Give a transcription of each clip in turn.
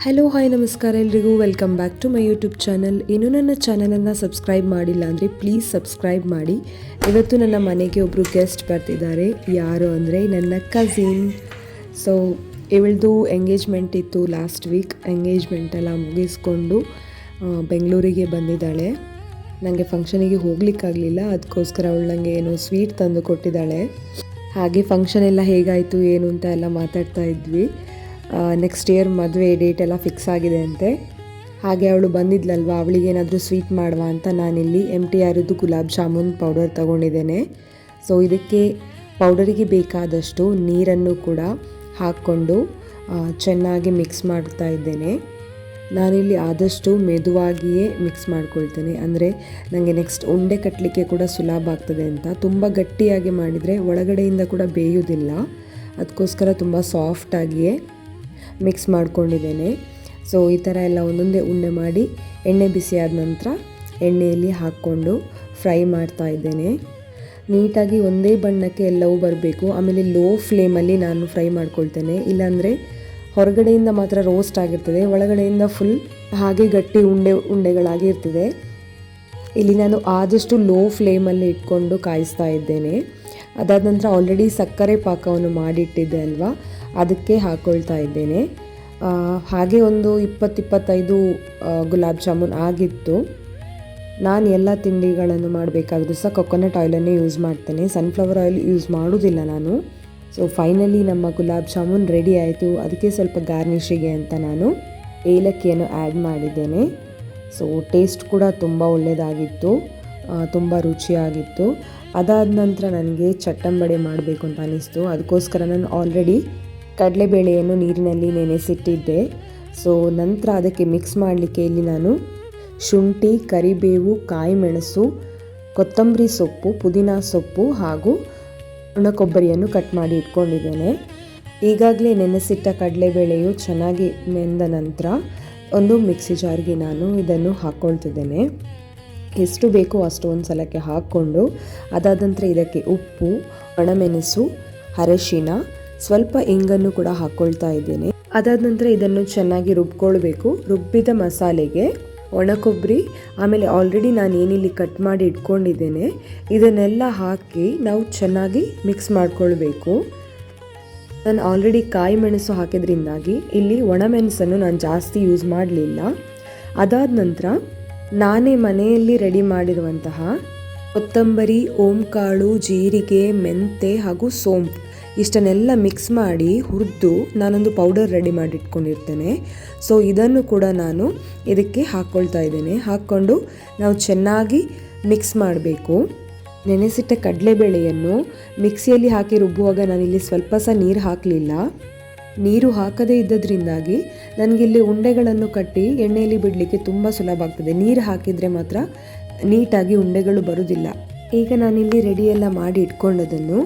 Hello hi ನಮಸ್ಕಾರ ಎಲ್ರಿಗೂ welcome back to my YouTube channel. ಇನ್ನೂ ನನ್ನ ಚಾನಲನ್ನು ಸಬ್ಸ್ಕ್ರೈಬ್ ಮಾಡಿಲ್ಲ ಅಂದರೆ ಪ್ಲೀಸ್ ಸಬ್ಸ್ಕ್ರೈಬ್ ಮಾಡಿ. ಇವತ್ತು ನನ್ನ ಮನೆಗೆ ಒಬ್ಬರು ಗೆಸ್ಟ್ ಬರ್ತಿದ್ದಾರೆ. ಯಾರು ಅಂದರೆ ನನ್ನ ಕಸಿನ್. ಸೊ ಇವಳದು ಎಂಗೇಜ್ಮೆಂಟ್ ಇತ್ತು ಲಾಸ್ಟ್ ವೀಕ್. ಎಂಗೇಜ್ಮೆಂಟ್ ಎಲ್ಲ ಮುಗಿಸ್ಕೊಂಡು ಬೆಂಗಳೂರಿಗೆ ಬಂದಿದ್ದಾಳೆ. ನನಗೆ ಫಂಕ್ಷನಿಗೆ ಹೋಗ್ಲಿಕ್ಕಾಗಲಿಲ್ಲ, ಅದಕ್ಕೋಸ್ಕರ ಅವಳು ನನಗೆ ಏನೋ ಸ್ವೀಟ್ ತಂದು ಕೊಟ್ಟಿದ್ದಾಳೆ. ಹಾಗೆ ಫಂಕ್ಷನ್ ಎಲ್ಲ ಹೇಗಾಯಿತು ಏನು ಅಂತ ಎಲ್ಲ ಮಾತಾಡ್ತಾ ಇದ್ವಿ. ನೆಕ್ಸ್ಟ್ ಇಯರ್ ಮದುವೆ ಡೇಟ್ ಎಲ್ಲ ಫಿಕ್ಸ್ ಆಗಿದೆ ಅಂತೆ. ಹಾಗೆ ಅವಳು ಬಂದಿದ್ಲಲ್ವ, ಅವಳಿಗೆ ಏನಾದರೂ ಸ್ವೀಟ್ ಮಾಡುವ ಅಂತ ನಾನಿಲ್ಲಿ MTRದು ಗುಲಾಬ್ ಜಾಮೂನ್ ಪೌಡರ್ ತೊಗೊಂಡಿದ್ದೇನೆ. ಸೊ ಇದಕ್ಕೆ ಪೌಡರಿಗೆ ಬೇಕಾದಷ್ಟು ನೀರನ್ನು ಕೂಡ ಹಾಕ್ಕೊಂಡು ಚೆನ್ನಾಗಿ ಮಿಕ್ಸ್ ಮಾಡ್ತಾ ಇದ್ದೇನೆ. ನಾನಿಲ್ಲಿ ಆದಷ್ಟು ಮೆದುವಾಗಿಯೇ ಮಿಕ್ಸ್ ಮಾಡ್ಕೊಳ್ತೇನೆ, ಅಂದರೆ ನನಗೆ ನೆಕ್ಸ್ಟ್ ಉಂಡೆ ಕಟ್ಟಲಿಕ್ಕೆ ಕೂಡ ಸುಲಭ ಆಗ್ತದೆ ಅಂತ. ತುಂಬ ಗಟ್ಟಿಯಾಗಿ ಮಾಡಿದರೆ ಒಳಗಡೆಯಿಂದ ಕೂಡ ಬೇಯೋದಿಲ್ಲ, ಅದಕ್ಕೋಸ್ಕರ ತುಂಬ ಸಾಫ್ಟಾಗಿಯೇ ಮಿಕ್ಸ್ ಮಾಡ್ಕೊಂಡಿದ್ದೇನೆ. ಸೊ ಈ ಥರ ಎಲ್ಲ ಒಂದೊಂದೇ ಉಂಡೆ ಮಾಡಿ ಎಣ್ಣೆ ಬಿಸಿಯಾದ ನಂತರ ಎಣ್ಣೆಯಲ್ಲಿ ಹಾಕ್ಕೊಂಡು ಫ್ರೈ ಮಾಡ್ತಾ ಇದ್ದೇನೆ. ನೀಟಾಗಿ ಒಂದೇ ಬಣ್ಣಕ್ಕೆ ಎಲ್ಲವೂ ಬರಬೇಕು. ಆಮೇಲೆ ಲೋ ಫ್ಲೇಮಲ್ಲಿ ನಾನು ಫ್ರೈ ಮಾಡ್ಕೊಳ್ತೇನೆ, ಇಲ್ಲಾಂದರೆ ಹೊರಗಡೆಯಿಂದ ಮಾತ್ರ ರೋಸ್ಟ್ ಆಗಿರ್ತದೆ, ಒಳಗಡೆಯಿಂದ ಫುಲ್ ಹಾಗೆ ಗಟ್ಟಿ ಉಂಡೆಗಳಾಗಿ ಇರ್ತದೆ. ಇಲ್ಲಿ ನಾನು ಆದಷ್ಟು ಲೋ ಫ್ಲೇಮಲ್ಲಿ ಇಟ್ಕೊಂಡು ಕಾಯಿಸ್ತಾ ಇದ್ದೇನೆ. ಅದಾದ ನಂತರ ಆಲ್ರೆಡಿ ಸಕ್ಕರೆ ಪಾಕವನ್ನು ಮಾಡಿಟ್ಟಿದ್ದೆ ಅಲ್ವಾ, ಅದಕ್ಕೆ ಹಾಕ್ಕೊಳ್ತಾ ಇದ್ದೇನೆ. ಹಾಗೆ ಒಂದು 20-25 ಗುಲಾಬ್ ಜಾಮೂನ್ ಆಗಿತ್ತು. ನಾನು ಎಲ್ಲ ತಿಂಡಿಗಳನ್ನು ಮಾಡಬೇಕಾದ್ರೂ ಸಹ ಕೊಕೊನಟ್ ಆಯಿಲನ್ನೇ ಯೂಸ್ ಮಾಡ್ತೇನೆ, ಸನ್ಫ್ಲವರ್ ಆಯಿಲ್ ಯೂಸ್ ಮಾಡೋದಿಲ್ಲ ನಾನು. ಸೊ ಫೈನಲಿ ನಮ್ಮ ಗುಲಾಬ್ ಜಾಮೂನ್ ರೆಡಿ ಆಯಿತು. ಅದಕ್ಕೆ ಸ್ವಲ್ಪ ಗಾರ್ನಿಷಿಗೆ ಅಂತ ನಾನು ಏಲಕ್ಕಿಯನ್ನು ಆ್ಯಡ್ ಮಾಡಿದ್ದೇನೆ. ಸೊ ಟೇಸ್ಟ್ ಕೂಡ ತುಂಬ ಒಳ್ಳೆಯದಾಗಿತ್ತು, ತುಂಬ ರುಚಿಯಾಗಿತ್ತು. ಅದಾದ ನಂತರ ನನಗೆ ಚಟ್ಟಂಬಡೆ ಮಾಡಬೇಕು ಅಂತ ಅನ್ನಿಸ್ತು. ಅದಕ್ಕೋಸ್ಕರ ನಾನು ಆಲ್ರೆಡಿ ಕಡಲೆಬೇಳೆಯನ್ನು ನೀರಿನಲ್ಲಿ ನೆನೆಸಿಟ್ಟಿದ್ದೆ. ಸೊ ನಂತರ ಅದಕ್ಕೆ ಮಿಕ್ಸ್ ಮಾಡಲಿಕ್ಕೆ ಇಲ್ಲಿ ನಾನು ಶುಂಠಿ, ಕರಿಬೇವು, ಕಾಯಿ ಮೆಣಸು, ಕೊತ್ತಂಬರಿ ಸೊಪ್ಪು, ಪುದೀನ ಸೊಪ್ಪು ಹಾಗೂ ಒಣ ಕೊಬ್ಬರಿಯನ್ನು ಕಟ್ ಮಾಡಿ ಇಟ್ಕೊಂಡಿದ್ದೇನೆ. ಈಗಾಗಲೇ ನೆನೆಸಿಟ್ಟ ಕಡಲೆಬೇಳೆಯು ಚೆನ್ನಾಗಿ ನೆಂದ ನಂತರ ಒಂದು ಮಿಕ್ಸಿ ಜಾರ್ಗೆ ನಾನು ಇದನ್ನು ಹಾಕ್ಕೊಳ್ತಿದ್ದೇನೆ. ಎಷ್ಟು ಬೇಕೋ ಅಷ್ಟು ಒಂದು ಸಲಕ್ಕೆ ಹಾಕ್ಕೊಂಡು, ಅದಾದ ನಂತರ ಇದಕ್ಕೆ ಉಪ್ಪು, ಒಣಮೆಣಸು, ಅರಶಿನ, ಸ್ವಲ್ಪ ಇಂಗನ್ನು ಕೂಡ ಹಾಕ್ಕೊಳ್ತಾ ಇದ್ದೇನೆ. ಅದಾದ ನಂತರ ಇದನ್ನು ಚೆನ್ನಾಗಿ ರುಬ್ಕೊಳ್ಬೇಕು. ರುಬ್ಬಿದ ಮಸಾಲೆಗೆ ಒಣ ಕೊಬ್ಬರಿ, ಆಮೇಲೆ ಆಲ್ರೆಡಿ ನಾನು ಏನಿಲ್ಲಿ ಕಟ್ ಮಾಡಿ ಇಟ್ಕೊಂಡಿದ್ದೇನೆ ಇದನ್ನೆಲ್ಲ ಹಾಕಿ ನಾವು ಚೆನ್ನಾಗಿ ಮಿಕ್ಸ್ ಮಾಡ್ಕೊಳ್ಬೇಕು. ನಾನು ಆಲ್ರೆಡಿ ಕಾಯಿ ಮೆಣಸು ಹಾಕಿದ್ರಿಂದಾಗಿ ಇಲ್ಲಿ ಒಣಮೆಣಸನ್ನು ನಾನು ಜಾಸ್ತಿ ಯೂಸ್ ಮಾಡಲಿಲ್ಲ. ಅದಾದ ನಂತರ ನಾನೇ ಮನೆಯಲ್ಲಿ ರೆಡಿ ಮಾಡಿರುವಂತಹ ಕೊತ್ತಂಬರಿ, ಓಂಕಾಳು, ಜೀರಿಗೆ, ಮೆಂತೆ ಹಾಗೂ ಸೋಂಪು ಇಷ್ಟನ್ನೆಲ್ಲ ಮಿಕ್ಸ್ ಮಾಡಿ ಹುರಿದು ನಾನೊಂದು ಪೌಡರ್ ರೆಡಿ ಮಾಡಿ ಇಟ್ಕೊಂಡಿರ್ತೇನೆ. ಸೊ ಇದನ್ನು ಕೂಡ ನಾನು ಇದಕ್ಕೆ ಹಾಕ್ಕೊಳ್ತಾ ಇದ್ದೇನೆ. ಹಾಕ್ಕೊಂಡು ನಾವು ಚೆನ್ನಾಗಿ ಮಿಕ್ಸ್ ಮಾಡಬೇಕು. ನೆನೆಸಿಟ್ಟ ಕಡಲೆಬೇಳೆಯನ್ನು ಮಿಕ್ಸಿಯಲ್ಲಿ ಹಾಕಿ ರುಬ್ಬುವಾಗ ನಾನಿಲ್ಲಿ ಸ್ವಲ್ಪ ಸಹ ನೀರು ಹಾಕಲಿಲ್ಲ. ನೀರು ಹಾಕದೇ ಇದ್ದದ್ರಿಂದಾಗಿ ನನಗಿಲ್ಲಿ ಉಂಡೆಗಳನ್ನು ಕಟ್ಟಿ ಎಣ್ಣೆಯಲ್ಲಿ ಬಿಡಲಿಕ್ಕೆ ತುಂಬ ಸುಲಭ ಆಗ್ತದೆ. ನೀರು ಹಾಕಿದರೆ ಮಾತ್ರ ನೀಟಾಗಿ ಉಂಡೆಗಳು ಬರುವುದಿಲ್ಲ. ಈಗ ನಾನಿಲ್ಲಿ ರೆಡಿ ಎಲ್ಲ ಮಾಡಿ ಇಟ್ಕೊಂಡದನ್ನು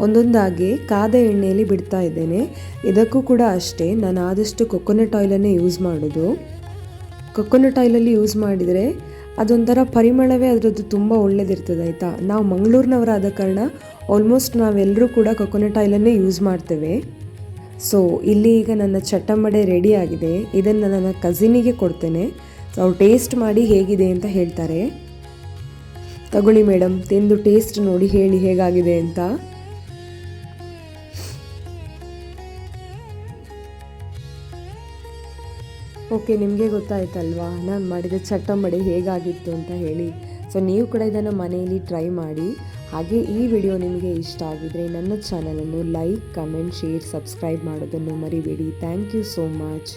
ಒಂದೊಂದಾಗಿ ಕಾದ ಎಣ್ಣೆಯಲ್ಲಿ ಬಿಡ್ತಾ ಇದ್ದೇನೆ. ಇದಕ್ಕೂ ಕೂಡ ಅಷ್ಟೇ, ನಾನು ಆದಷ್ಟು ಕೊಕೊನಟ್ ಆಯಿಲನ್ನೇ ಯೂಸ್ ಮಾಡೋದು. ಕೊಕೊನಟ್ ಆಯಿಲಲ್ಲಿ ಯೂಸ್ ಮಾಡಿದರೆ ಅದೊಂಥರ ಪರಿಮಳವೇ ಅದರದ್ದು ತುಂಬ ಒಳ್ಳೆಯದಿರ್ತದೆ ಆಯಿತಾ. ನಾವು ಮಂಗಳೂರಿನವರಾದ ಕಾರಣ ಆಲ್ಮೋಸ್ಟ್ ನಾವೆಲ್ಲರೂ ಕೂಡ ಕೊಕೊನಟ್ ಆಯಿಲನ್ನೇ ಯೂಸ್ ಮಾಡ್ತೇವೆ. ಸೊ ಇಲ್ಲಿ ಈಗ ನನ್ನ ಚಟ್ಟಂಬಡೆ ರೆಡಿ ಆಗಿದೆ. ಇದನ್ನು ನನ್ನ ಕಸಿನಿಗೆ ಕೊಡ್ತೇನೆ. ಸೊ ಅವ್ರು ಟೇಸ್ಟ್ ಮಾಡಿ ಹೇಗಿದೆ ಅಂತ ಹೇಳ್ತಾರೆ. ತಗೊಳ್ಳಿ ಮೇಡಮ್, ತಿಂದು ಟೇಸ್ಟ್ ನೋಡಿ ಹೇಳಿ ಹೇಗಾಗಿದೆ ಅಂತ. ಓಕೆ, ನಿಮಗೆ ಗೊತ್ತಾಯ್ತಲ್ವಾ ನಾನು ಮಾಡಿದ ಚಟ್ಟಂಬಡೆ ಹೇಗಾಗಿತ್ತು ಅಂತ ಹೇಳಿ. ಸೊ ನೀವು ಕೂಡ ಇದನ್ನು ಮನೆಯಲ್ಲಿ ಟ್ರೈ ಮಾಡಿ. ಹಾಗೆ ಈ ವಿಡಿಯೋ ನಿಮಗೆ ಇಷ್ಟ ಆಗಿದರೆ ನನ್ನ ಚಾನಲನ್ನು ಲೈಕ್, ಕಮೆಂಟ್, ಶೇರ್, ಸಬ್ಸ್ಕ್ರೈಬ್ ಮಾಡೋದನ್ನು ಮರಿಬೇಡಿ. Thank you so much.